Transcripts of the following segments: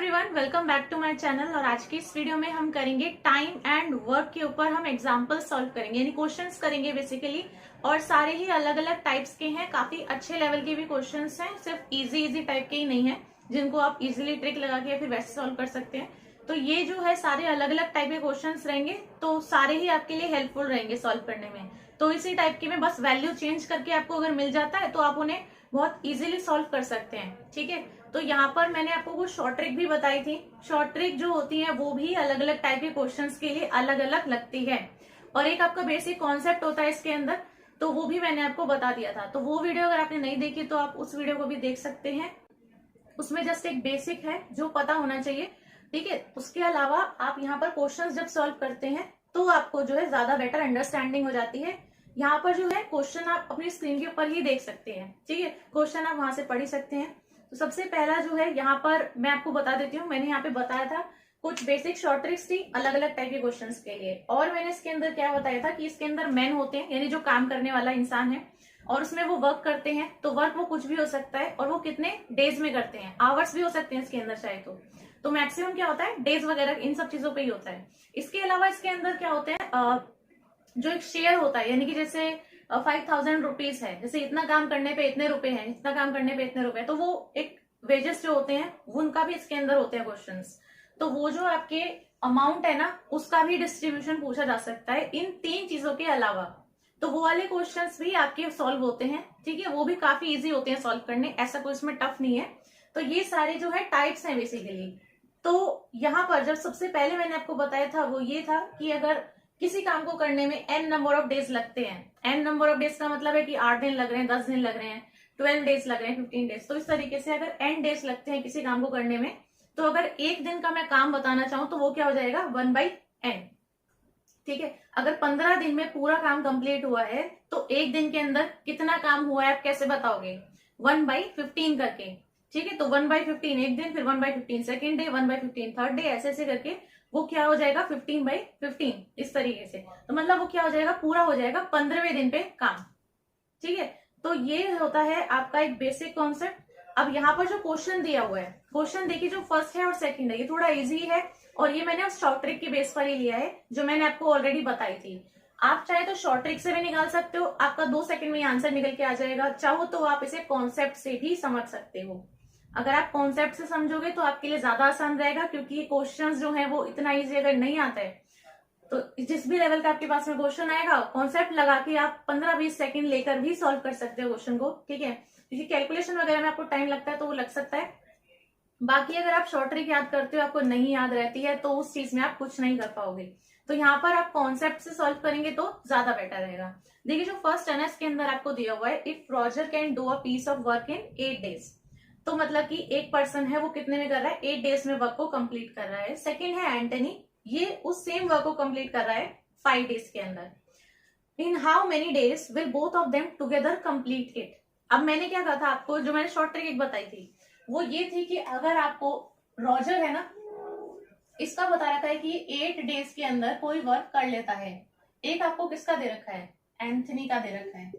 Everyone, welcome back to my channel. और आज की इस वीडियो में हम करेंगे टाइम एंड वर्क के ऊपर। हम एग्जांपल सॉल्व करेंगे, यानी क्वेश्चंस करेंगे बेसिकली। और सारे ही अलग अलग टाइप्स के हैं, काफी अच्छे लेवल के भी क्वेश्चंस हैं, सिर्फ इजी टाइप के ही नहीं है जिनको आप इजीली ट्रिक लगा के या फिर वैसे सॉल्व कर सकते हैं। तो ये जो है सारे अलग अलग टाइप के क्वेश्चंस रहेंगे, तो सारे ही आपके लिए हेल्पफुल रहेंगे सॉल्व करने में। तो इसी टाइप के में बस वैल्यू चेंज करके आपको अगर मिल जाता है तो आप उन्हें बहुत इजीली सॉल्व कर सकते हैं। ठीक है, तो यहाँ पर मैंने आपको कुछ शॉर्ट ट्रिक भी बताई थी। शॉर्ट ट्रिक जो होती है वो भी अलग अलग टाइप के क्वेश्चंस के लिए अलग अलग लगती है, और एक आपका बेसिक कॉन्सेप्ट होता है इसके अंदर, तो वो भी मैंने आपको बता दिया था। तो वो वीडियो अगर आपने नहीं देखी तो आप उस वीडियो को भी देख सकते हैं। उसमें जस्ट एक बेसिक है जो पता होना चाहिए। ठीक है, उसके अलावा आप यहाँ पर क्वेश्चंस जब सॉल्व करते हैं तो आपको जो है ज्यादा बेटर अंडरस्टैंडिंग हो जाती है। यहाँ पर जो है क्वेश्चन आप अपनी स्क्रीन के ऊपर ही देख सकते हैं। ठीक है, क्वेश्चन आप वहां से पढ़ ही सकते हैं। तो सबसे पहला जो है यहाँ पर मैं आपको बता देती हूँ, मैंने यहाँ पे बताया था कुछ बेसिक शॉर्ट ट्रिक्स थी अलग अलग टाइप के क्वेश्चंस के लिए। और मैंने इसके अंदर क्या बताया था कि इसके अंदर मैन होते हैं, यानी जो काम करने वाला इंसान है, और उसमें वो वर्क करते हैं। तो वर्क वो कुछ भी हो सकता है, और वो कितने डेज में करते हैं, आवर्स भी हो सकते हैं इसके अंदर चाहे तो मैक्सिमम क्या होता है डेज वगैरह इन सब चीजों पे ही होता है। इसके अलावा इसके अंदर क्या होते हैं, जो एक शेयर होता है, यानी कि जैसे 5,000 रुपीज है, जैसे इतना काम करने पे इतने रुपए हैं, इतना काम करने पे इतने रुपए, तो वो एक वेजेस जो होते हैं उनका भी इसके अंदर होते हैं क्वेश्चंस। तो वो जो आपके अमाउंट है ना, उसका भी डिस्ट्रीब्यूशन पूछा जा सकता है इन तीन चीजों के अलावा। तो वो वाले क्वेश्चंस भी आपके सॉल्व होते हैं। ठीक है, वो भी काफी इजी होते हैं सॉल्व करने, ऐसा कोई इसमें टफ नहीं है। तो ये सारे जो है टाइप्स हैं बेसिकली। तो यहाँ पर जब सबसे पहले मैंने आपको बताया था वो ये था कि अगर किसी काम को करने में n नंबर ऑफ डेज लगते हैं, n नंबर ऑफ डेज का मतलब है कि 8 दिन लग रहे हैं, 10 दिन लग रहे हैं, 12 डेज लग रहे हैं, 15 डेज। तो इस तरीके से अगर n डेज लगते हैं किसी काम को करने में, तो अगर एक दिन का मैं काम बताना चाहूं तो वो क्या हो जाएगा 1/n। ठीक है, अगर 15 दिन में पूरा काम कंप्लीट हुआ है तो एक दिन के अंदर कितना काम हुआ है आप कैसे बताओगे, 1/15 करके। ठीक है, तो 1/15 एक दिन, फिर 1/15 सेकेंड डे, 1/15 थर्ड डे, ऐसे ऐसे करके वो क्या हो जाएगा 15/15 इस तरीके से। तो मतलब वो क्या हो जाएगा, पूरा हो जाएगा 15वें दिन पे काम। ठीक है, तो ये होता है आपका एक बेसिक कॉन्सेप्ट। अब यहाँ पर जो क्वेश्चन दिया हुआ है, क्वेश्चन देखिए जो फर्स्ट है और सेकंड है, ये थोड़ा इजी है, और ये मैंने उस शॉर्ट ट्रिक की बेस पर ही लिया है जो मैंने आपको ऑलरेडी बताई थी। आप चाहे तो शॉर्ट ट्रिक से भी निकाल सकते हो, आपका 2 सेकंड में आंसर निकल के आ जाएगा। चाहो तो आप इसे कॉन्सेप्ट से भी समझ सकते हो। अगर आप कॉन्सेप्ट से समझोगे तो आपके लिए ज्यादा आसान रहेगा, क्योंकि ये क्वेश्चंस जो है वो इतना इजी अगर नहीं आता है तो जिस भी लेवल का आपके पास में क्वेश्चन आएगा, कॉन्सेप्ट लगा के आप 15-20 सेकंड लेकर भी सॉल्व कर सकते हो क्वेश्चन को। ठीक है, क्योंकि कैलकुलेशन वगैरह में आपको टाइम लगता है तो वो लग सकता है। बाकी अगर आप शॉर्ट ट्रिक याद करते हो, आपको नहीं याद रहती है, तो उस चीज में आप कुछ नहीं कर पाओगे। तो यहाँ पर आप कॉन्सेप्ट से सॉल्व करेंगे तो ज्यादा बेटर रहेगा। देखिए जो फर्स्ट है ना, इसके अंदर आपको दिया हुआ है if Roger can do a piece of work in 8 days. तो मतलब कि एक पर्सन है वो कितने में कर रहा है, 8 डेज में वर्क को कंप्लीट कर रहा है। सेकंड है एंटनी, ये उस सेम वर्क को कंप्लीट कर रहा है 5 डेज के अंदर। In how many days will both of them together complete it. अब मैंने क्या कहा था आपको, जो मैंने शॉर्ट ट्रिक एक बताई थी वो ये थी कि अगर आपको रॉजर है ना, इसका बता रखा है कि 8 डेज के अंदर कोई वर्क कर लेता है। एक आपको किसका दे रखा है, एंथनी का दे रखा है।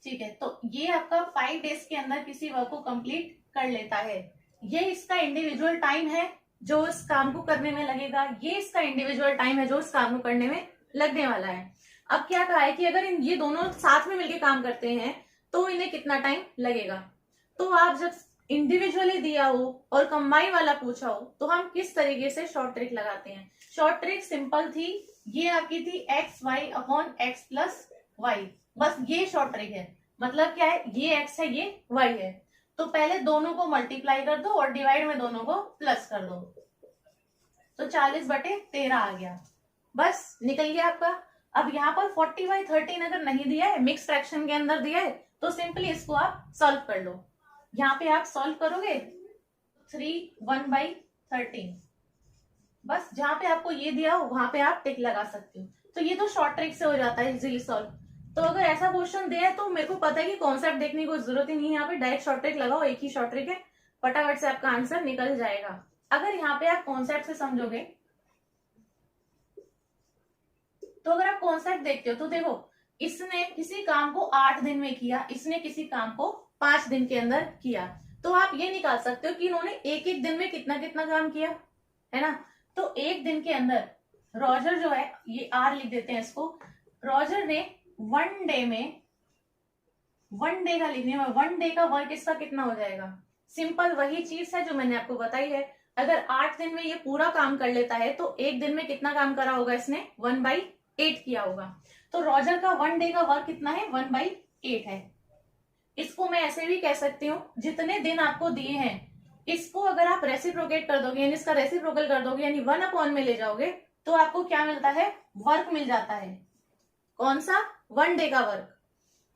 ठीक है, तो ये आपका 5 डेज के अंदर किसी वर्क को कंप्लीट कर लेता है। ये इसका इंडिविजुअल टाइम है जो इस काम को करने में लगेगा, ये इसका इंडिविजुअल टाइम है जो इस काम को करने में लगने वाला है। अब क्या कहा है कि अगर ये दोनों साथ में मिलकर काम करते हैं तो इन्हें कितना टाइम लगेगा। तो आप जब इंडिविजुअली दिया हो और कंबाइन वाला पूछा हो तो हम किस तरीके से शॉर्ट ट्रिक लगाते हैं। शॉर्ट ट्रिक सिंपल थी, ये आपकी थी xy/x+y। बस ये शॉर्ट ट्रिक है। मतलब क्या है, ये x है ये y है, तो पहले दोनों को मल्टीप्लाई कर दो और डिवाइड में दोनों को प्लस कर दो, तो 40/13 आ गया। बस निकल गया आपका। अब यहाँ पर 40/13 अगर नहीं दिया है, मिक्स फ्रैक्शन के अंदर दिया है, तो सिंपली इसको आप सॉल्व कर लो। यहाँ पे आप सॉल्व करोगे 3 1/13, बस जहां पे आपको ये दिया हो वहां पे आप टिक लगा सकते हो। तो ये तो शॉर्ट ट्रिक से हो जाता है इजीली सॉल्व। तो अगर ऐसा क्वेश्चन दिया है तो मेरे को पता है कि कॉन्सेप्ट देखने की कोई जरूरत ही नहीं है, यहाँ पे डायरेक्ट शॉर्ट ट्रिक लगाओ, एक ही शॉर्ट ट्रिक है, फटाफट से आपका आंसर निकल जाएगा। अगर यहाँ पे आप कॉन्सेप्ट से समझोगे, तो अगर आप कॉन्सेप्ट देखते हो तो देखो, इसने किसी काम को 8 दिन में किया, इसने किसी काम को 5 दिन के अंदर किया। तो आप ये निकाल सकते हो कि इन्होंने एक एक दिन में कितना कितना काम किया, है ना। तो एक दिन के अंदर रॉजर जो है, ये आर लिख देते हैं इसको, रॉजर ने वन डे का लिखने में, वन डे का वर्क इसका कितना हो जाएगा। सिंपल वही चीज है जो मैंने आपको बताई है। अगर 8 दिन में ये पूरा काम कर लेता है तो एक दिन में कितना काम करा होगा इसने, 1/8 किया होगा। तो रॉजर का वन डे का वर्क कितना है, 1/8 है। इसको मैं ऐसे भी कह सकती हूँ, जितने दिन आपको दिए हैं इसको अगर आप रेसिप्रोकेट कर दोगे, यानी इसका रेसिप्रोकल कर दोगे, यानी 1/, में ले जाओगे, तो आपको क्या मिलता है, वर्क मिल जाता है। कौन सा, वन डे का वर्क,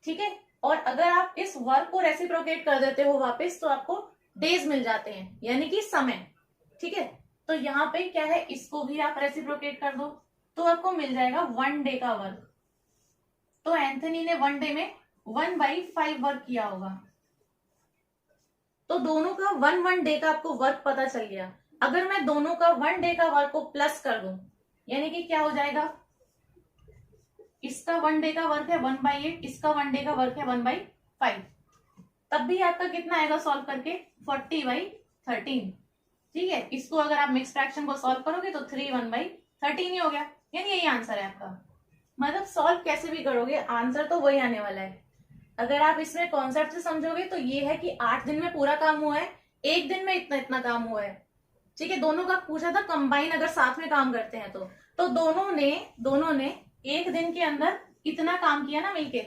ठीक है। और अगर आप इस वर्क को रेसिप्रोकेट कर देते हो वापस, तो आपको डेज मिल जाते हैं, यानी कि समय, ठीक है। तो यहाँ पे क्या है, इसको भी आप रेसिप्रोकेट कर दो तो आपको मिल जाएगा वन डे का वर्क। तो एंथनी ने वन डे में 1/5 वर्क किया होगा। तो दोनों का वन डे का आपको वर्क पता चल गया। अगर मैं दोनों का वन डे का वर्क को प्लस कर दूं, यानी कि क्या हो जाएगा, इसका वन डे का वर्क है 1/8, इसका वन डे का वर्क है 1/5, तब भी आपका कितना आएगा सॉल्व करके, 40/13, ठीक है। इसको अगर आप मिक्स फ्रैक्शन को सॉल्व करोगे तो 3 1/13 ही हो गया, यानी यही आंसर है आपका। मतलब सॉल्व कैसे भी करोगे आंसर तो वही आने वाला है। अगर आप इसमें कॉन्सेप्ट से समझोगे तो ये है कि 8 दिन में पूरा काम हुआ है, एक दिन में इतना इतना काम हुआ है, ठीक है। दोनों का पूछा था कंबाइन अगर साथ में काम करते हैं तो दोनों ने एक दिन के अंदर इतना काम किया ना मिलके,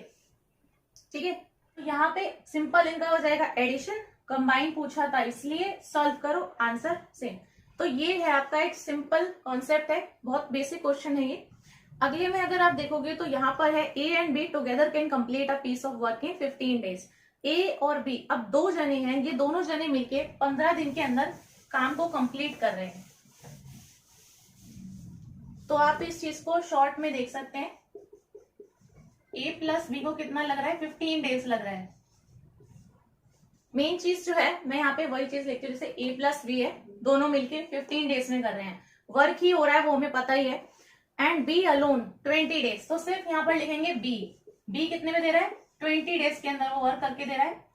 ठीक है। तो यहाँ पे सिंपल इनका हो जाएगा एडिशन, कंबाइन पूछा था इसलिए सॉल्व करो, आंसर सेम। तो ये है आपका एक सिंपल कॉन्सेप्ट है, बहुत बेसिक क्वेश्चन है ये। अगले में अगर आप देखोगे तो यहाँ पर है A and B together can complete a piece of work in 15 days. A और बी, अब 2 जने हैं, ये दोनों जने मिलके 15 दिन के अंदर काम को कंप्लीट कर रहे हैं। तो आप इस चीज को शॉर्ट में देख सकते हैं, ए प्लस बी को कितना लग रहा है, 15 डेज लग रहा है। मेन चीज जो है मैं यहाँ पे वही चीज लिखती हूँ, जैसे ए प्लस बी है, दोनों मिलके 15 डेज में कर रहे हैं, वर्क ही हो रहा है वो हमें पता ही है। एंड बी अलोन 20 डेज, तो सिर्फ यहाँ पर लिखेंगे बी कितने में दे रहा है, 20 डेज के अंदर वो वर्क करके दे रहा है।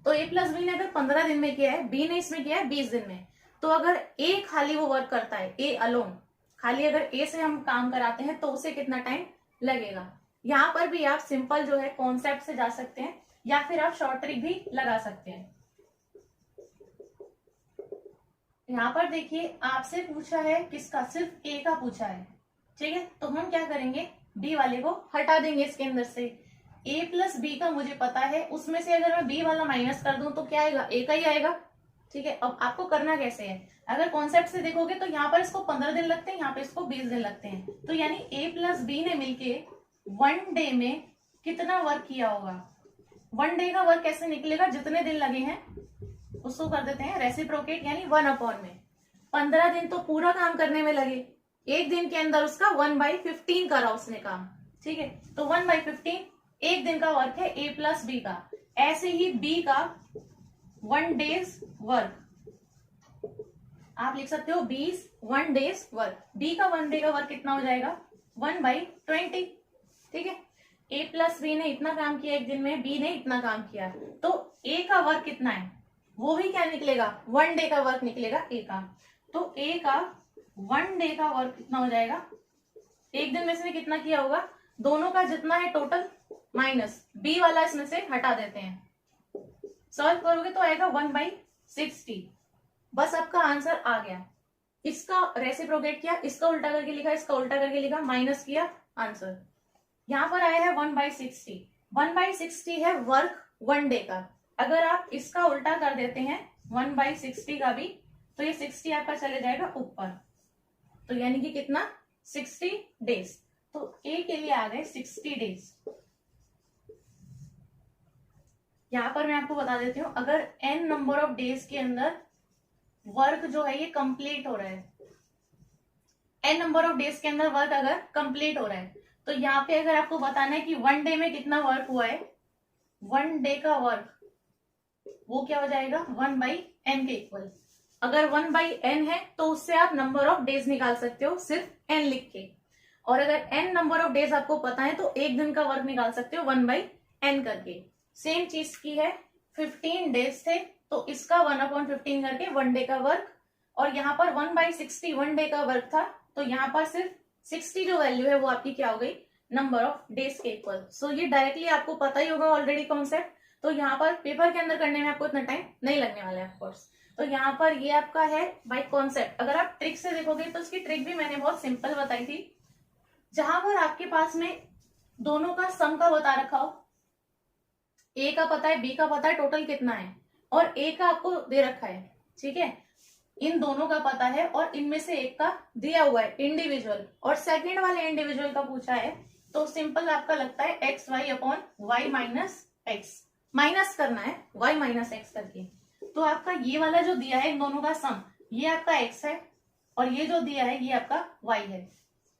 तो ए प्लस बी ने अगर 15 दिन में किया है, बी ने इसमें किया है 20 दिन में, तो अगर ए खाली वो वर्क करता है, ए अलोन खाली अगर ए से हम काम कराते हैं तो उसे कितना टाइम लगेगा। यहाँ पर भी आप सिंपल जो है कॉन्सेप्ट से जा सकते हैं या फिर आप शॉर्ट ट्रिक भी लगा सकते हैं। यहाँ पर देखिए आपसे पूछा है किसका, सिर्फ ए का पूछा है, ठीक है। तो हम क्या करेंगे, बी वाले को हटा देंगे इसके अंदर से। ए प्लस बी का मुझे पता है, उसमें से अगर मैं बी वाला माइनस कर दूं तो क्या आएगा, ए का ही आएगा, ठीक है। अब आपको करना कैसे है, अगर कॉन्सेप्ट से देखोगे तो यहाँ पर इसको 15 दिन लगते हैं, यहाँ पे इसको 20 दिन लगते हैं। तो यानी ए प्लस बी ने मिलके वन डे में कितना वर्क किया होगा। वन डे का वर्क कैसे निकलेगा, जितने दिन लगे हैं उसको कर देते हैं रेसिप्रोकेट, यानी 1/, में 15 दिन तो पूरा काम करने में लगे, एक दिन के अंदर उसका 1/15 करा उसने काम, ठीक है। तो 1/15 एक दिन का वर्क है ए प्लस बी का। ऐसे ही बी का 1 डेज वर्क आप लिख सकते हो, 1 डेज वर्क। बी का 1 डे का वर्क कितना हो जाएगा, 1/20, ठीक है। ए प्लस बी ने इतना काम किया एक दिन में, बी ने इतना काम किया, तो ए का वर्क कितना है, वो भी क्या निकलेगा, 1 डे का वर्क निकलेगा ए का। तो ए का 1 डे का वर्क कितना हो जाएगा, एक दिन में से कितना किया होगा, दोनों का जितना है टोटल माइनस बी वाला इसमें से हटा देते हैं, सॉल्व करोगे तो आएगा 1/60। बस आपका आंसर आ गया। इसका रेसिप्रोकेट किया, इसका उल्टा करके लिखा, इसका उल्टा करके लिखा, माइनस किया, आंसर यहां पर आया है 1/60। 1/60 है वर्क 1 डे का। अगर आप इसका उल्टा कर देते हैं 1/60 का भी, तो ये 60 आपका चले जाएगा ऊपर, तो यानी कि कितना, 60 डेज। तो ए के लिए आ गए 60 डेज। यहां पर मैं आपको बता देती हूं, अगर n नंबर ऑफ डेज के अंदर वर्क जो है ये कंप्लीट हो रहा है, n नंबर ऑफ डेज के अंदर वर्क अगर कंप्लीट हो रहा है, तो यहाँ पे अगर आपको बताना है कि 1 डे में कितना वर्क हुआ है, 1 डे का वर्क वो क्या हो जाएगा, 1/n के इक्वल। अगर 1/n है तो उससे आप नंबर ऑफ डेज निकाल सकते हो सिर्फ n लिख के, और अगर n नंबर ऑफ डेज आपको पता है तो एक दिन का वर्क निकाल सकते हो 1/n करके। सेम चीज की है 15 डेज थे, तो इसका 1/15 करके 1 डे का वर्क, और यहाँ पर 1/60 1 डे का वर्क था, तो यहाँ पर सिर्फ 60 जो वैल्यू है वो आपकी क्या हो गई, नंबर ऑफ डेज के इक्वल। सो ये डायरेक्टली आपको पता ही होगा ऑलरेडी कॉन्सेप्ट, तो यहाँ पर पेपर के अंदर करने में आपको इतना टाइम नहीं लगने वाला है ऑफकोर्स। तो यहाँ पर ये आपका है बाय कॉन्सेप्ट। अगर आप ट्रिक से देखोगे तो उसकी ट्रिक भी मैंने बहुत सिंपल बताई थी, जहां पर आपके पास में दोनों का सम का बता रखा हो, ए का पता है, बी का पता है टोटल कितना है, और ए का आपको दे रखा है, ठीक है, इन दोनों का पता है, और इनमें से एक का दिया हुआ है इंडिविजुअल, और सेकंड वाले इंडिविजुअल का पूछा है, तो सिंपल आपका लगता है x y upon y minus x, minus करना है वाई माइनस एक्स करके। तो आपका ये वाला जो दिया है इन दोनों का सम, ये आपका एक्स है, और ये जो दिया है ये आपका वाई है,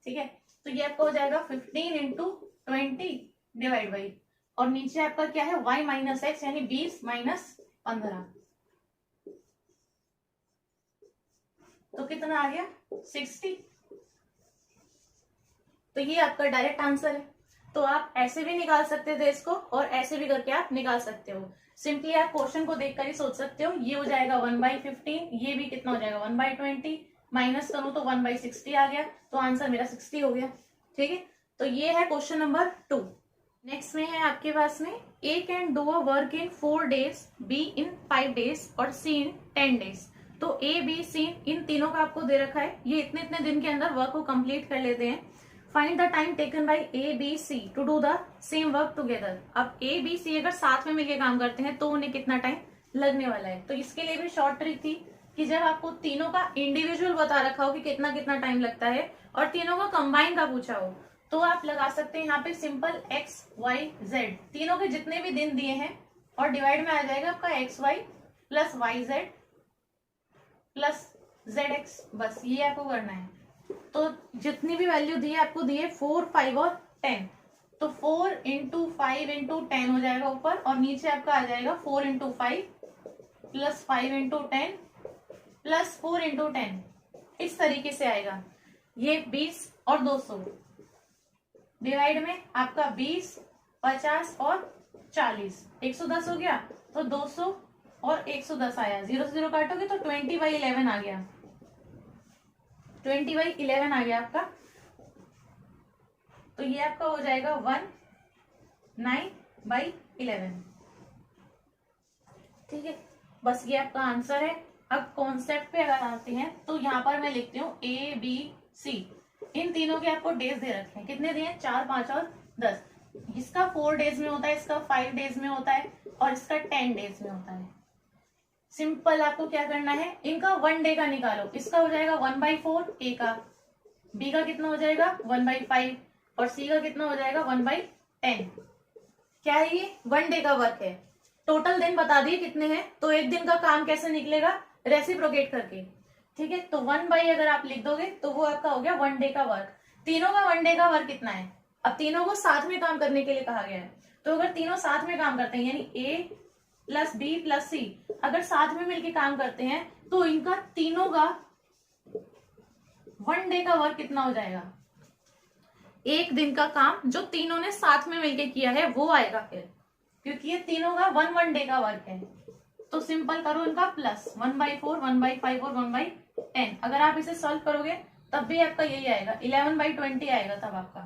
ठीक है। तो ये आपका हो जाएगा 15 इंटू 20 डिवाइड बाई, और नीचे आपका क्या है y माइनस एक्स, यानी 20 माइनस 15, तो कितना आ गया 60। तो ये आपका डायरेक्ट आंसर है। तो आप ऐसे भी निकाल सकते थे इसको, और ऐसे भी करके आप निकाल सकते हो। सिंपली आप क्वेश्चन को देखकर ही सोच सकते हो, ये हो जाएगा 1/15, ये भी कितना हो जाएगा 1/20, माइनस करूं तो 1/60 आ गया, तो आंसर मेरा 60 हो गया, ठीक है। तो ये है क्वेश्चन नंबर 2। नेक्स्ट में है आपके पास में A can do a work in 4 days, B in 5 days और सी इन 10 डेज। तो ए बी सी इन तीनों का आपको दे रखा है, ये इतने इतने दिन के अंदर वर्क को कंप्लीट कर लेते हैं। Find the time taken by A B C to do the same work together. अब ए बी सी अगर साथ में मिलकर काम करते हैं तो उन्हें कितना टाइम लगने वाला है। तो इसके लिए भी शॉर्ट ट्रिक थी कि जब आपको तीनों का इंडिविजुअल बता रखा हो कि कितना कितना टाइम लगता है, और तीनों का कंबाइन का पूछा हो, तो आप लगा सकते हैं यहाँ पे सिंपल एक्स वाई जेड, तीनों के जितने भी दिन दिए हैं, और डिवाइड में आ जाएगा आपका x y plus y z plus z x, बस ये आपको करना है। तो जितनी भी वैल्यू दी है आपको दी है 4, 5 और 10, तो 4 इंटू 5 इंटू 10 हो जाएगा ऊपर, और नीचे आपका आ जाएगा 4 into 5 plus 5 into 10 plus 4 into 10, इस तरीके से आएगा। ये 20 और 200 डिवाइड में आपका 20, 50 और 40, 110 हो गया, तो 200 और 110 आया, 0 से 0 काटोगे तो 20/11 आ गया, 20/11 आ गया आपका। तो ये आपका हो जाएगा 19/11, ठीक है। बस ये आपका आंसर है। अब कॉन्सेप्ट पे अगर आते हैं तो यहाँ पर मैं लिखती हूँ ए बी सी, इन तीनों के आपको डेज दे रखे हैं, कितने दिए 4, 5 और 10। इसका 4 डेज में होता है, इसका 5 डेज में होता है, और इसका 10 डेज में होता है। सिंपल आपको क्या करना है, इनका 1 डे का निकालो, इसका हो जाएगा 1/4 ए का, बी का कितना हो जाएगा 1/5, और सी का कितना हो जाएगा 1/10। क्या है ये 1 डे का वर्क है। टोटल दिन बता दिए कितने हैं, तो एक दिन का काम कैसे निकलेगा, रेसिप्रोकेट करके, ठीक है। तो 1 अगर आप लिख दोगे तो वो आपका हो गया 1 डे का वर्क। तीनों का 1 डे का वर्क कितना है, अब तीनों को साथ में काम करने के लिए कहा गया है, तो अगर तीनों साथ में काम करते हैं, यानी ए प्लस बी प्लस सी अगर साथ में मिलकर काम करते हैं, तो इनका तीनों का 1 डे का वर्क कितना हो जाएगा, एक दिन का काम जो तीनों ने साथ में मिलकर किया है वो आएगा फिर, क्योंकि ये तीनों का 1 डे का वर्क है। तो सिंपल करो इनका प्लस 1/4, 1/5 और 1/10। अगर आप इसे सॉल्व करोगे तब भी आपका यही आएगा, 11/20 आएगा तब आपका,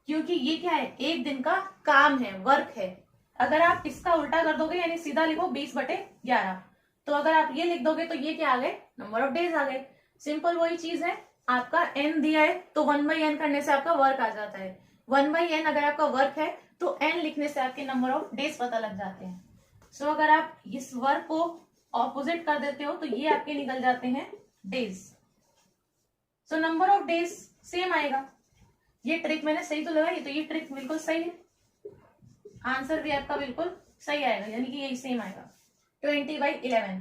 क्योंकि ये क्या है, एक दिन का काम है, वर्क है। अगर आप इसका उल्टा कर दोगे, यानी सीधा लिखो 20/11, तो अगर आप ये लिख दोगे तो ये क्या आ गए, नंबर ऑफ डेज आ गए। सिंपल वही चीज है, आपका n दिया है तो 1/n करने से आपका वर्क आ जाता है। 1/n अगर आपका वर्क है तो n लिखने से आपके नंबर ऑफ डेज पता लग जाते हैं। सो अगर आप इस वर्क को ऑपोजिट कर देते हो तो ये आपके निकल जाते हैं days. So number of days same आएगा। ये ट्रिक मैंने सही तो लगाई, तो ये ट्रिक बिल्कुल सही है, आंसर भी आपका बिल्कुल सही आएगा, यानी कि यही सेम आएगा 20/11।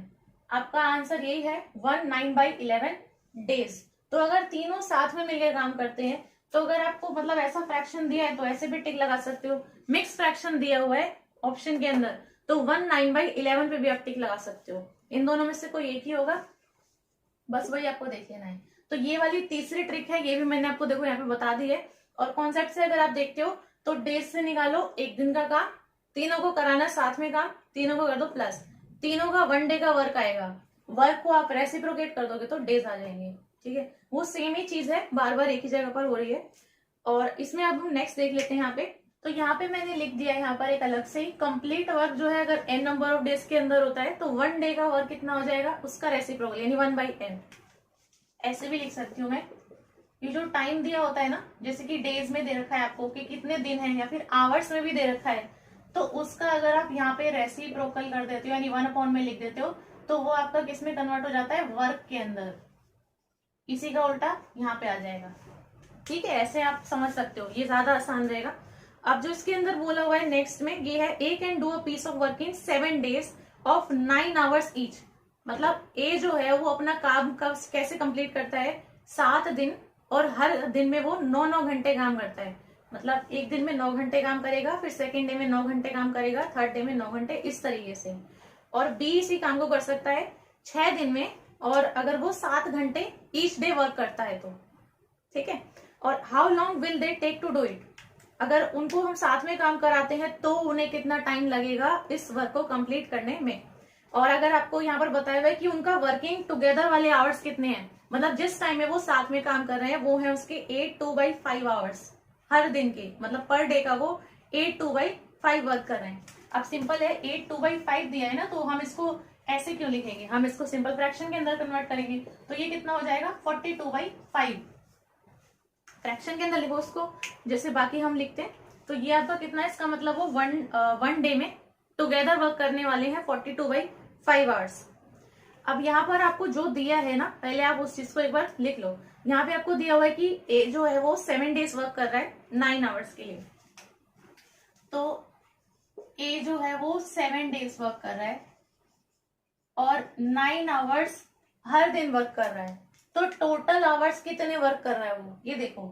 आपका आंसर यही है 19/11 डेज। तो अगर तीनों साथ में मिलकर काम करते हैं, तो अगर आपको मतलब ऐसा फ्रैक्शन दिया है तो ऐसे भी टिक लगा सकते हो, मिक्स फ्रैक्शन दिया हुआ है ऑप्शन के अंदर तो 19/11 पे भी आप टिक लगा सकते हो। इन दोनों में से कोई एक ही होगा, बस वही आपको देख लेना है। तो ये वाली तीसरी ट्रिक है, ये भी मैंने आपको देखो यहाँ पे बता दी है। और कॉन्सेप्ट से अगर आप देखते हो तो डेज से निकालो एक दिन का काम, तीनों को कराना साथ में काम, तीनों को कर दो प्लस, तीनों का 1 डे का वर्क आएगा। वर्क को आप रेसिप्रोकेट कर दोगे तो डेज आ जाएंगे। ठीक है, वो सेम ही चीज है, बार बार एक ही जगह पर हो रही है। और इसमें अब हम नेक्स्ट देख लेते हैं यहाँ पे। तो यहाँ पे मैंने लिख दिया है यहाँ पर एक अलग से ही, कंप्लीट वर्क जो है अगर n नंबर ऑफ डेज के अंदर होता है तो 1 डे का वर्क कितना हो जाएगा, उसका रेसिप्रोकल यानी 1/n। ऐसे भी लिख सकती हूँ मैं। ये जो टाइम दिया होता है ना, जैसे कि डेज में दे रखा है आपको कि कितने दिन है, या फिर आवर्स में भी दे रखा है, तो उसका अगर आप यहाँ पे रेसिप्रोकल कर देते हो यानी 1/n में लिख देते हो, तो वो आपका किस में कन्वर्ट हो जाता है, वर्क के अंदर। इसी का उल्टा यहाँ पे आ जाएगा। ठीक है, ऐसे आप समझ सकते हो, ये ज्यादा आसान रहेगा। अब जो इसके अंदर बोला हुआ है नेक्स्ट में, ये है A can do a piece of work in 7 days of 9 hours each. मतलब ए जो है वो अपना काम कैसे कंप्लीट करता है, 7 दिन, और हर दिन में वो 9-9 घंटे काम करता है। मतलब एक दिन में 9 घंटे काम करेगा, फिर सेकेंड डे में 9 घंटे काम करेगा, थर्ड डे में 9 घंटे, इस तरीके से। और बी इसी काम को कर सकता है 6 दिन में, और अगर वो 7 घंटे ईच डे वर्क करता है तो। ठीक है, और how long will they take to do it, अगर उनको हम साथ में काम कराते हैं तो उन्हें कितना टाइम लगेगा इस वर्क को कंप्लीट करने में। और अगर आपको यहाँ पर बताया हुआ है कि उनका वर्किंग टुगेदर वाले आवर्स कितने हैं, मतलब जिस टाइम में वो साथ में काम कर रहे हैं वो है उसके 8/2/5 आवर्स हर दिन के, मतलब पर डे का वो 8/2/5 वर्क कर रहे हैं। अब सिंपल है, 8/2/5 दिया है ना, तो हम इसको ऐसे क्यों लिखेंगे, हम इसको सिंपल फ्रैक्शन के अंदर कन्वर्ट करेंगे, तो ये कितना हो जाएगा 42/5। फ्रैक्शन के अंदर लिखो उसको जैसे बाकी हम लिखते हैं। तो ये आपका कितना है, इसका मतलब वो वन डे में टुगेदर वर्क करने वाले हैं 42/5 आवर्स। अब यहाँ पर आपको जो दिया है ना, पहले आप उस चीज को एक बार लिख लो। यहाँ पे आपको दिया हुआ है कि ए जो है वो 7 days वर्क कर रहा है 9 आवर्स के लिए, तो ए जो है वो 7 days वर्क कर रहा है और 9 आवर्स हर दिन वर्क कर रहा है, तो टोटल आवर्स कितने वर्क कर रहा है वो, ये देखो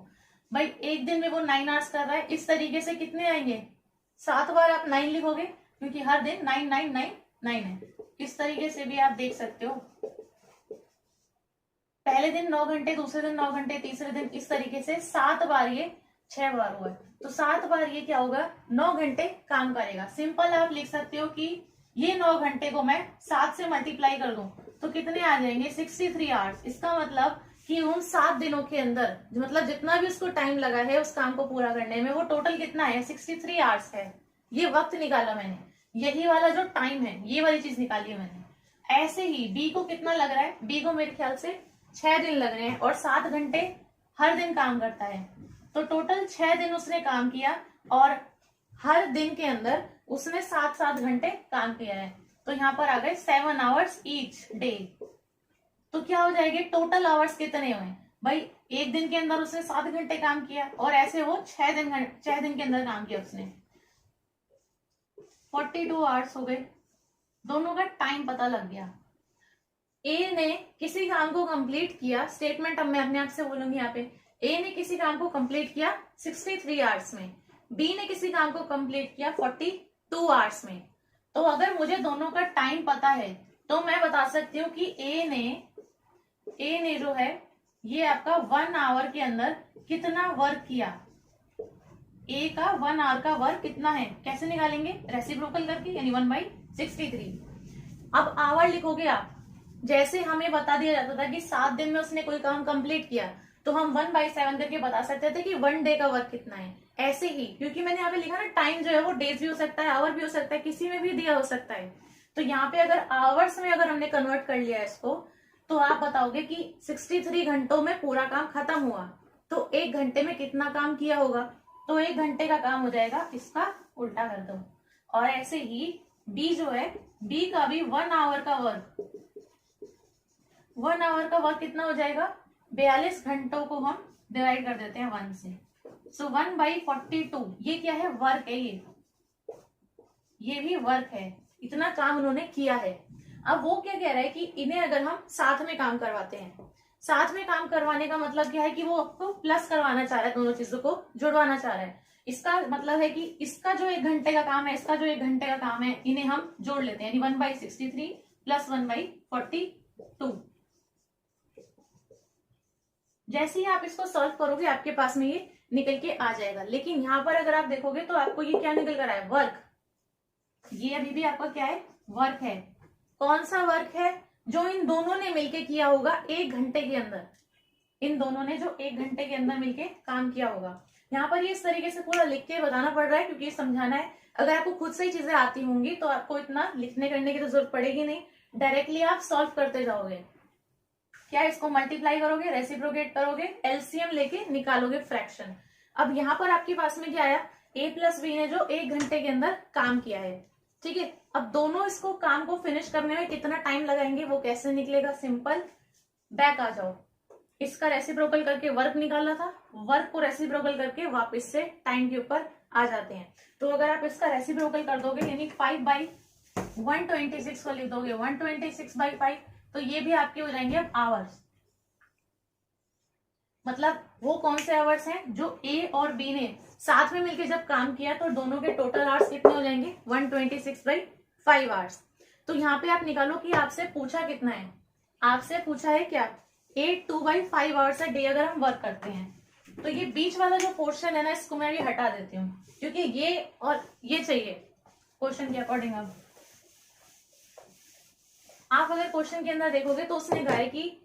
भाई, एक दिन में वो 9 आवर्स कर रहा है, इस तरीके से कितने आएंगे, 7 बार आप 9 लिखोगे क्योंकि हर दिन 9 है। इस तरीके से भी आप देख सकते हो, पहले दिन 9 घंटे, दूसरे दिन 9 घंटे, तीसरे दिन, इस तरीके से 7 बार, ये 6 बार हुआ है, तो 7 बार ये क्या होगा, 9 घंटे काम करेगा। सिंपल आप लिख सकते हो कि ये 9 घंटे को मैं 7 से मल्टीप्लाई कर दूं तो कितने आ जाएंगे, 63 आवर्स। इसका मतलब कि उन 7 दिनों के अंदर मतलब जितना भी उसको टाइम लगा है उस काम को पूरा करने में, वो टोटल कितना है, 63 आवर्स है। ये वक्त निकाला मैंने, यही वाला जो टाइम है, ये वाली चीज निकाली है मैंने। ऐसे ही बी को कितना लग रहा है, बी को मेरे ख्याल से 6 दिन लग रहे हैं और 7 घंटे हर दिन काम करता है, तो टोटल 6 दिन उसने काम किया और हर दिन के अंदर उसने 7-7 घंटे काम किया है, तो यहाँ पर आ गए 7 आवर्स ईच डे। तो क्या हो जाएंगे, टोटल आवर्स कितने हुए भाई, एक दिन के अंदर उसने 7 घंटे काम किया और ऐसे वो 6 दिन के अंदर काम किया उसने, 42 आवर्स हो गए। दोनों का टाइम पता लग गया। ए ने किसी काम को कंप्लीट किया, स्टेटमेंट अब मैं अपने आप से बोलूंगी यहाँ पे, ए ने किसी काम को कंप्लीट किया 63 आवर्स में, बी ने किसी काम को कंप्लीट किया 42 आवर्स में। तो अगर मुझे दोनों का टाइम पता है तो मैं बता सकती हूँ कि ए ने जो है ये आपका 1 आवर के अंदर कितना वर्क किया, ए का 1 आवर का वर्क कितना है, कैसे निकालेंगे, रेसिप्रोकल करके, यानी 1/63। अब आवर लिखोगे आप, जैसे हमें बता दिया जाता था कि 7 दिन में उसने कोई काम कंप्लीट किया, तो हम 1/7 करके बता सकते थे कि 1 डे का वर्क कितना है। ऐसे ही, क्योंकि मैंने यहाँ पे लिखा ना, टाइम जो है वो डेज भी हो सकता है, आवर भी हो सकता है, किसी में भी दिया हो सकता है, तो यहाँ पे अगर आवर्स में अगर हमने कन्वर्ट कर लिया इसको, तो आप बताओगे कि 63 घंटों में पूरा काम खत्म हुआ, तो 1 घंटे में कितना काम किया होगा, तो 1 घंटे का काम हो जाएगा, इसका उल्टा कर दो। और ऐसे ही बी जो है, बी का भी 1 आवर का वर्क, 1 आवर का वर्क कितना हो जाएगा, 42 घंटों को हम डिवाइड कर देते हैं 1 से, सो 1/42। ये क्या है, वर्क है, ये भी वर्क है, इतना काम उन्होंने किया है। अब वो क्या कह रहा है कि इन्हें अगर हम साथ में काम करवाते हैं, साथ में काम करवाने का मतलब क्या है कि वो आपको प्लस करवाना चाह रहा है, दोनों चीजों को जुड़वाना चाह रहा है। इसका मतलब है कि इसका जो 1 घंटे का काम है, इसका जो 1 घंटे का काम है, इन्हें हम जोड़ लेते हैं, यानी 1/63 प्लस 1/42। जैसे ही आप इसको सॉल्व करोगे आपके पास में ये निकल के आ जाएगा। लेकिन यहाँ पर अगर आप देखोगे तो आपको ये क्या निकल कर आया, वर्क, ये अभी भी आपका क्या है, वर्क है। कौन सा वर्क है, जो इन दोनों ने मिलके किया होगा 1 घंटे के अंदर, इन दोनों ने जो 1 घंटे के अंदर मिलके काम किया होगा। यहाँ पर ये इस तरीके से पूरा लिख के बताना पड़ रहा है क्योंकि समझाना है। अगर आपको खुद से ही चीजें आती होंगी तो आपको इतना लिखने करने की तो जरूरत पड़ेगी नहीं, डायरेक्टली आप सॉल्व करते जाओगे। क्या इसको मल्टीप्लाई करोगे, रेसिप्रोकेट करोगे, एलसीएम लेके निकालोगे फ्रैक्शन। अब यहाँ पर आपके पास में क्या आया, a प्लस बी ने जो 1 घंटे के अंदर काम किया है, ठीक है। अब दोनों इसको काम को फिनिश करने में कितना टाइम लगाएंगे वो कैसे निकलेगा, सिंपल, बैक आ जाओ। इसका रेसिप्रोकल करके वर्क निकाला था, वर्क को रेसिप्रोकल करके वापस से टाइम के ऊपर आ जाते हैं। तो अगर आप इसका रेसिप्रोकल कर दोगे यानी 5/126 को लिख दोगे 126/5, तो ये भी आपके हो जाएंगे अब आवर्स। मतलब वो कौन से आवर्स हैं, जो ए और बी ने साथ में मिलकर जब काम किया तो दोनों के टोटल आवर्स कितने हो जाएंगे, 126/5 आवर्स। तो यहाँ पे आप निकालो कि आपसे पूछा कितना है, आपसे पूछा है क्या, 8 2/5 आवर्स डे अगर हम वर्क करते हैं। तो ये बीच वाला जो पोर्शन है ना, इसको मैं अभी हटा देती हूँ क्योंकि ये और ये चाहिए क्वेश्चन के अकॉर्डिंग। अब आप अगर क्वेश्चन के अंदर देखोगे तो उसने कहा है कि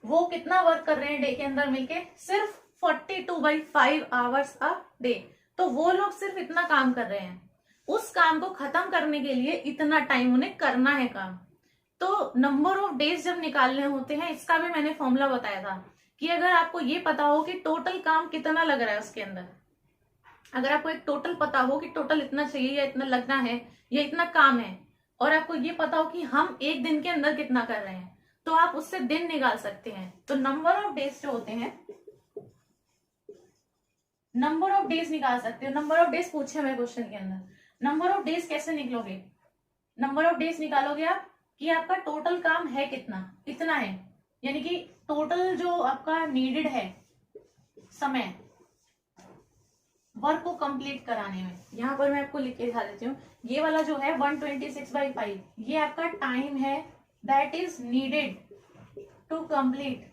वो कितना वर्क कर रहे हैं डे के अंदर मिलके, सिर्फ 42/5 आवर्स अ डे। तो वो लोग सिर्फ इतना काम कर रहे हैं, उस काम को खत्म करने के लिए इतना टाइम उन्हें करना है काम। तो नंबर ऑफ डेज जब निकालने होते हैं, इसका भी मैंने फॉर्मूला बताया था कि अगर आपको ये पता हो कि टोटल काम कितना लग रहा है उसके अंदर, अगर आपको एक टोटल पता हो कि टोटल इतना चाहिए या इतना लगना है या इतना काम है, और आपको ये पता हो कि हम एक दिन के अंदर कितना कर रहे हैं, तो आप उससे दिन निकाल सकते हैं। तो नंबर ऑफ डेज जो होते हैं, नंबर ऑफ डेज निकाल सकते हो। नंबर ऑफ डेज पूछे हुए क्वेश्चन के अंदर, नंबर ऑफ डेज कैसे निकलोगे, नंबर ऑफ डेज निकालोगे आप कि आपका टोटल काम है कितना, इतना है, यानी कि टोटल जो आपका नीडेड है समय वर्क को कंप्लीट कराने में। यहां पर मैं आपको लिख के दिखा देती हूँ, ये वाला जो है 126/5 ये आपका टाइम है that is needed to complete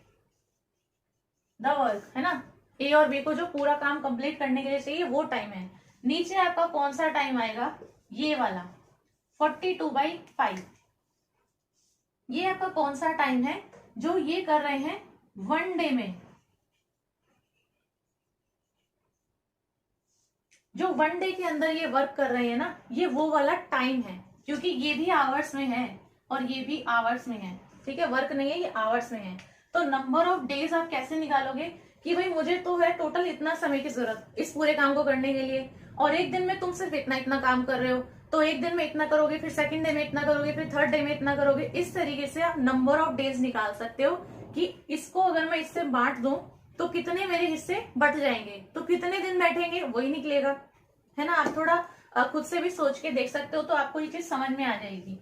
the work, है ना। ए और बी को जो पूरा काम कंप्लीट करने के लिए चाहिए वो टाइम है। नीचे आपका कौन सा टाइम आएगा, ये वाला 42/5, ये आपका कौन सा टाइम है जो ये कर रहे हैं 1 डे में, जो 1 डे के अंदर ये वर्क कर रहे हैं ना, ये वो वाला टाइम है, क्योंकि ये भी आवर्स में है और ये भी आवर्स में है, ठीक है। वर्क नहीं है, ये आवर्स में है। तो नंबर ऑफ डेज आप कैसे निकालोगे कि भाई मुझे तो है टोटल इतना समय की जरूरत इस पूरे काम को करने के लिए, और एक दिन में तुम सिर्फ इतना इतना काम कर रहे हो, तो एक दिन में इतना करोगे, फिर सेकंड डे में इतना करोगे, फिर थर्ड डे में इतना करोगे। इस तरीके से आप नंबर ऑफ डेज निकाल सकते हो कि इसको अगर मैं इससे बांट दूं तो कितने मेरे हिस्से बट जाएंगे, तो कितने दिन बैठेंगे वही निकलेगा, है ना। आप थोड़ा खुद से भी सोच के देख सकते हो तो आपको ये चीज समझ में आ जाएगी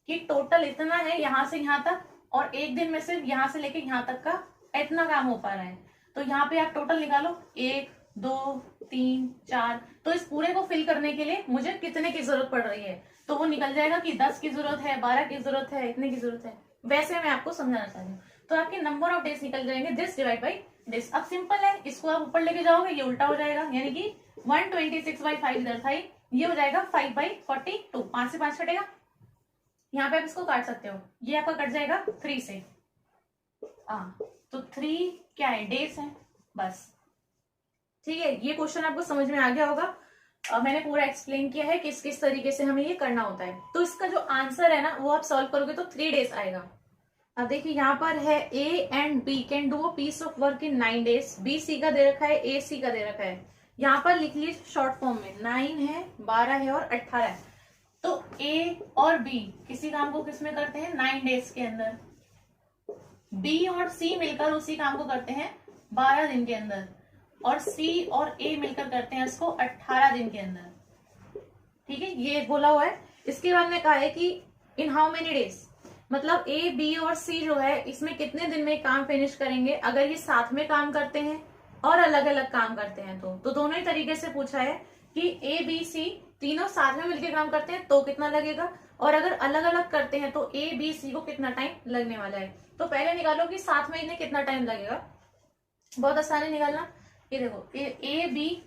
कि टोटल इतना है यहाँ से यहाँ तक, और एक दिन में सिर्फ यहाँ से लेके यहाँ तक का इतना काम हो पा रहा है। तो यहाँ पे आप टोटल निकालो 1 2 3 4, तो इस पूरे को फिल करने के लिए मुझे कितने की जरूरत पड़ रही है, तो वो निकल जाएगा कि 10 की जरूरत है, 12 की जरूरत है, इतने की जरूरत है। वैसे मैं आपको समझाना चाह रही हूँ। तो आपके नंबर ऑफ डेज निकल जाएंगे दिस डिवाइड बाई दिस। अब सिंपल है, इसको आप ऊपर लेके जाओगे ये उल्टा हो जाएगा, यानी कि 126/5 इधर था, ये हो जाएगा 5/42, 5 से 5 कटेगा, यहाँ पे आप इसको काट सकते हो, ये आपका कट जाएगा 3 से। तो 3 क्या है, डेज है, बस, ठीक है। ये क्वेश्चन आपको समझ में आ गया होगा। मैंने पूरा एक्सप्लेन किया है किस किस तरीके से हमें ये करना होता है। तो इसका जो आंसर है ना वो आप सॉल्व करोगे तो 3 डेज आएगा। अब देखिए यहाँ पर है A and B can do a piece of work in 9 days, B C का दे रखा है, ए सी का दे रखा है। यहाँ पर लिख लीजिए शॉर्ट फॉर्म में, 9 है, 12 है और 18 है। तो ए और बी किसी काम को किस में करते हैं, 9 डेज के अंदर। बी और सी मिलकर उसी काम को करते हैं 12 दिन के अंदर, और सी और ए मिलकर करते हैं इसको 18 दिन के अंदर, ठीक है। ये बोला हुआ है। इसके बाद में कहा है कि इन हाउ मेनी डेज, मतलब ए बी और सी जो है इसमें कितने दिन में काम फिनिश करेंगे अगर ये साथ में काम करते हैं और अलग अलग काम करते हैं। तो दोनों ही तरीके से पूछा है कि ए बी सी तीनों साथ में मिलकर काम करते हैं तो कितना लगेगा, और अगर अलग अलग करते हैं तो ए बी सी को कितना टाइम लगने वाला है। तो पहले निकालो कि साथ में इन्हें कितना टाइम लगेगा, बहुत आसानी निकालना। ये देखो ए बी,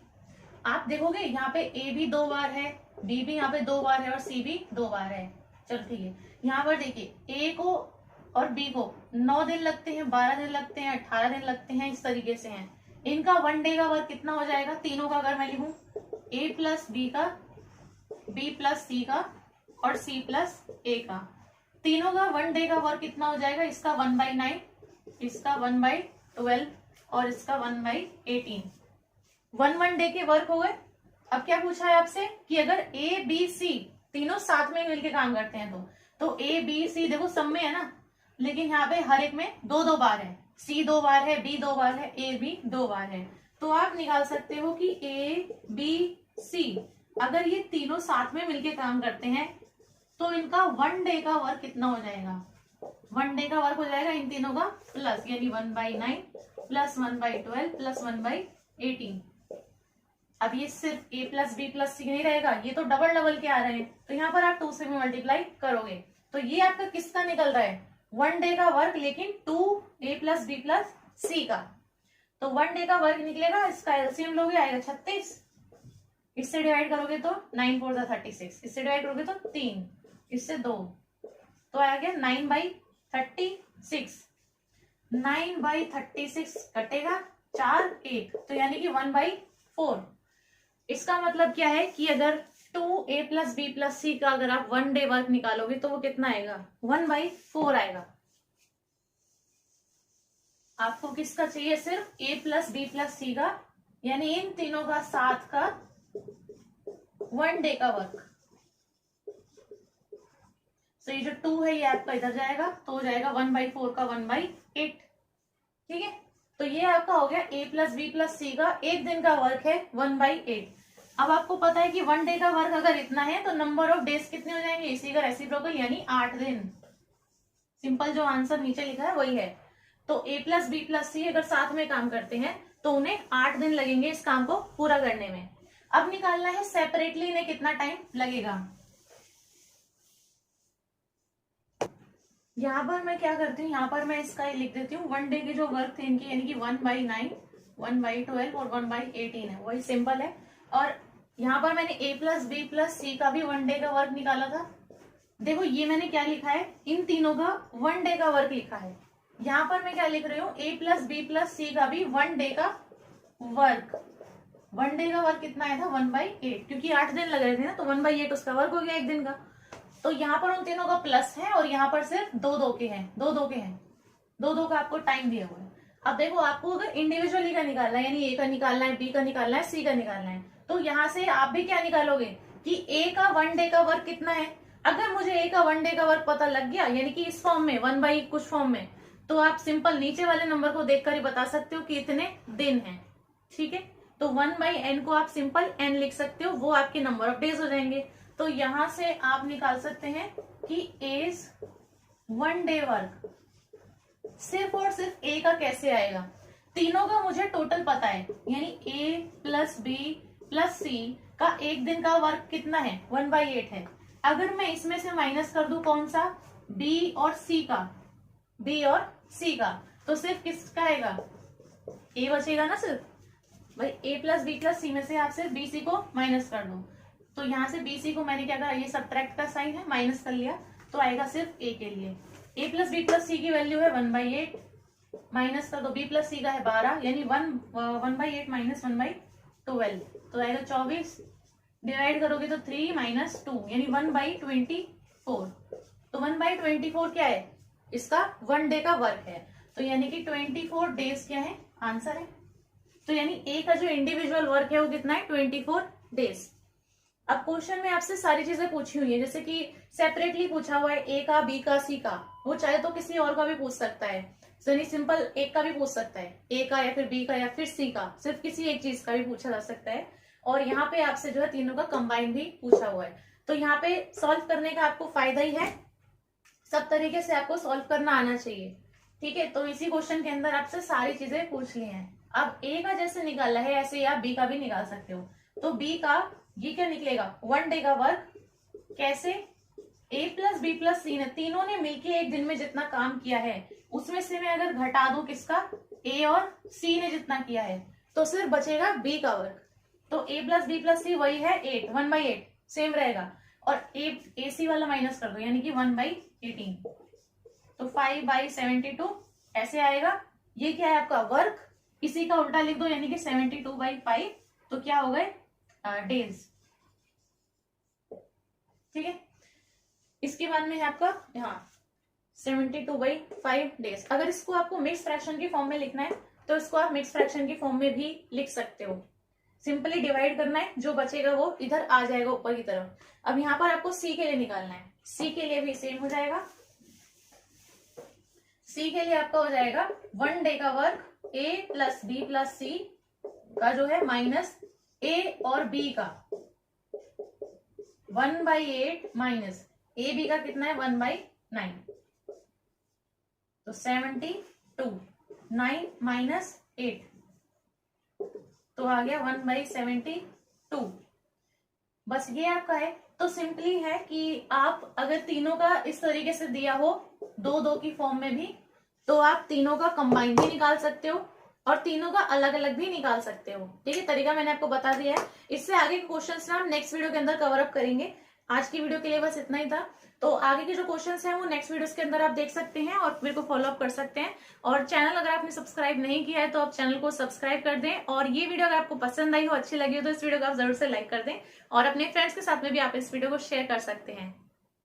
आप देखोगे यहाँ पे ए बी 2 बार है, बी भी यहाँ पे 2 बार है और सी भी 2 बार है। चलो ठीक है, यहाँ पर देखिए ए को और बी को 9 दिन लगते हैं, 12 दिन लगते हैं, 18 दिन लगते हैं, इस तरीके से हैं। इनका 1 डे का वर्क कितना हो जाएगा? तीनों का अगर मैं लिखूं, ए प्लस बी का, बी प्लस सी का और सी प्लस ए का, तीनों का 1 डे का वर्क कितना हो जाएगा? इसका 1/9, इसका 1/12 और इसका 1/18। 1 डे के वर्क हो गए। अब क्या पूछा है आपसे कि अगर ए बी सी तीनों साथ में मिलकर काम करते हैं तो ए बी सी देखो सब में है ना, लेकिन यहाँ पे हर एक में 2-2 बार है। सी 2 बार है, बी 2 बार है, ए बी 2 बार है। तो आप निकाल सकते हो कि ए बी सी अगर ये तीनों साथ में मिलकर काम करते हैं तो इनका 1 डे का वर्क कितना हो जाएगा? 1 डे का वर्क हो जाएगा इन तीनों का प्लस, यानी 1/9 प्लस 1/12 प्लस 1/18। अब ये सिर्फ a प्लस बी प्लस सी नहीं रहेगा, ये तो डबल डबल के आ रहे हैं, तो यहाँ पर आप 2 से भी मल्टीप्लाई करोगे तो ये आपका किसका निकल रहा है? 1 डे का वर्क, लेकिन 2a प्लस बी प्लस सी का। तो 1 डे का वर्क निकलेगा, इसका एलसीएम लोगे आएगा 36, इससे डिवाइड करोगे तो 9 4 36, इससे डिवाइड करोगे तो 3, इससे 2, तो आ गया 9/36। 9/36 कटेगा 4 1, तो यानी कि 1/4। इसका मतलब क्या है कि अगर 2a प्लस बी प्लस सी का अगर आप 1 डे वर्क निकालोगे तो वो कितना आएगा? 1/4 आएगा। आपको किसका चाहिए? सिर्फ a प्लस बी प्लस सी का, यानी इन तीनों का साथ का 1 डे का वर्क। तो ये जो 2 है ये आपका इधर जाएगा, तो हो जाएगा 1/4 का 1/8। ठीक है, तो ये आपका हो गया a प्लस बी प्लस सी का एक दिन का वर्क है 1/8। अब आपको पता है कि 1 डे का वर्क अगर इतना है तो नंबर ऑफ डेज कितने हो जाएंगे? इसी का रेसिप्रोकल, यानी 8 दिन। सिंपल जो आंसर नीचे लिखा है वही है। तो a प्लस बी प्लस सी अगर साथ में काम करते हैं तो उन्हें 8 दिन लगेंगे इस काम को पूरा करने में। अब निकालना है सेपरेटली इन्हें कितना टाइम लगेगा। यहाँ पर मैं क्या करती हूँ, यहाँ पर मैं इसका लिख देती हूँ 1 डे के जो वर्क थे इनके, यानी कि 1/9, 1/12 और 1/18 है, वही सिंपल है। और यहाँ पर मैंने a प्लस बी प्लस सी का भी 1 डे का वर्क निकाला था। देखो ये मैंने क्या लिखा है, इन तीनों का 1 डे का वर्क लिखा है। यहाँ पर मैं क्या लिख रही हूँ, a प्लस बी प्लस सी का भी 1 डे का वर्क। 1 डे का वर्क कितना आया था? 1/8, क्योंकि 8 दिन लग रहे थे ना, तो 1/8 उसका वर्क हो गया एक दिन का। तो यहाँ पर उन तीनों का प्लस है और यहाँ पर सिर्फ 2-2 के हैं, 2-2 के हैं, 2-2 का आपको टाइम दिया हुआ है। अब देखो आपको अगर इंडिविजुअली का निकालना है, यानी ए का निकालना है, बी का निकालना है, सी का निकालना है, तो यहाँ से आप भी क्या निकालोगे कि ए का 1 डे का वर्क कितना है। अगर मुझे ए का 1 डे का वर्क पता लग गया, यानी कि इस फॉर्म में 1 कुछ फॉर्म में, तो आप सिंपल नीचे वाले नंबर को देखकर ही बता सकते हो कि इतने दिन हैं। ठीक है, तो 1/n को आप सिंपल n लिख सकते हो, वो आपके नंबर ऑफ डेज हो जाएंगे। तो यहां से आप निकाल सकते हैं कि एज 1 डे वर्क सिर्फ और सिर्फ ए का कैसे आएगा। तीनों का मुझे टोटल पता है, यानी a प्लस बी प्लस सी का एक दिन का वर्क कितना है? 1/8 है। अगर मैं इसमें से माइनस कर दूं कौन सा? b और c का, b और c का, तो सिर्फ किसका आएगा? a बचेगा ना सिर्फ। भाई a प्लस बी प्लस सी में से आप सिर्फ bc को माइनस कर दो, तो यहाँ से bc को मैंने क्या करा, ये सब्ट्रैक्ट का साइन है, माइनस कर लिया, तो आएगा सिर्फ a के लिए। a प्लस बी प्लस सी की वैल्यू है 1/8, माइनस कर दो b प्लस सी का है 12, यानी 1/8 माइनस 1/12, तो आएगा 24। डिवाइड करोगे तो 3 माइनस 2, यानी 1/24। तो 1/24 क्या है? इसका 1 डे का वर्क है, तो यानी कि 24 डेज क्या है? आंसर है। तो यानी ए का जो इंडिविजुअल वर्क है वो कितना है? 24 डेज। अब क्वेश्चन में आपसे सारी चीजें पूछी हुई है, जैसे कि सेपरेटली पूछा हुआ है ए का, बी का, सी का, वो चाहे तो किसी और का भी पूछ सकता है, यानी सिंपल एक का भी पूछ सकता है, ए का या फिर बी का या फिर सी का, सिर्फ किसी एक चीज का भी पूछा जा सकता है। और यहाँ पे आपसे जो है तीनों का कंबाइन भी पूछा हुआ है, तो यहाँ पे सॉल्व करने का आपको फायदा ही है, सब तरीके से आपको सॉल्व करना आना चाहिए। ठीक है, तो इसी क्वेश्चन के अंदर आपसे सारी चीजें पूछ ली हैं। अब ए का जैसे निकाला है ऐसे आप बी का भी निकाल सकते हो। तो बी का ये क्या निकलेगा? 1 डे का वर्क। कैसे? ए प्लस बी प्लस सी ने तीनों ने मिलके एक दिन में जितना काम किया है उसमें से मैं अगर घटा दूं किसका? ए और सी ने जितना किया है, तो सिर्फ बचेगा बी का वर्क। तो ए प्लस बी प्लस सी वही है 8, 1/8, सेम रहेगा। और AC वाला माइनस कर दो, यानी कि 1/18, तो 5/72 ऐसे आएगा। ये क्या है आपका वर्क, इसी का उल्टा लिख दो, यानी कि 72/5, तो क्या हो गए डेज। ठीक है, इसके बाद में है आपका यहाँ 72/5 डेज। अगर इसको आपको मिक्स फ्रैक्शन की फॉर्म में लिखना है तो इसको आप मिक्स फ्रैक्शन की फॉर्म में भी लिख सकते हो। सिंपली डिवाइड करना है, जो बचेगा वो इधर आ जाएगा ऊपर की तरफ। अब यहाँ पर आपको C के लिए निकालना है, C के लिए भी सेम हो जाएगा। C के लिए आपका हो जाएगा 1 डे का वर्क A + B + C का जो है माइनस A और B का 1/8 माइनस AB का कितना है 1/9, तो 72, 9 माइनस 8 तो आ गया 1/72। बस ये आपका है। तो सिंपली है कि आप अगर तीनों का इस तरीके से दिया हो 2-2 की फॉर्म में भी, तो आप तीनों का कंबाइन भी निकाल सकते हो और तीनों का अलग अलग भी निकाल सकते हो। ठीक है, तरीका मैंने आपको बता दिया है। इससे आगे के क्वेश्चंस ना हम नेक्स्ट वीडियो के अंदर कवर अप करेंगे। आज की वीडियो के लिए बस इतना ही था। तो आगे के जो क्वेश्चंस हैं वो नेक्स्ट वीडियोस के अंदर आप देख सकते हैं और मेरे को फॉलो अप कर सकते हैं। और चैनल अगर आपने सब्सक्राइब नहीं किया है तो आप चैनल को सब्सक्राइब कर दें। और ये वीडियो अगर आपको पसंद आई हो, अच्छी लगी हो, तो इस वीडियो को आप जरूर से लाइक कर दें और अपने फ्रेंड्स के साथ में भी आप इस वीडियो को शेयर कर सकते हैं।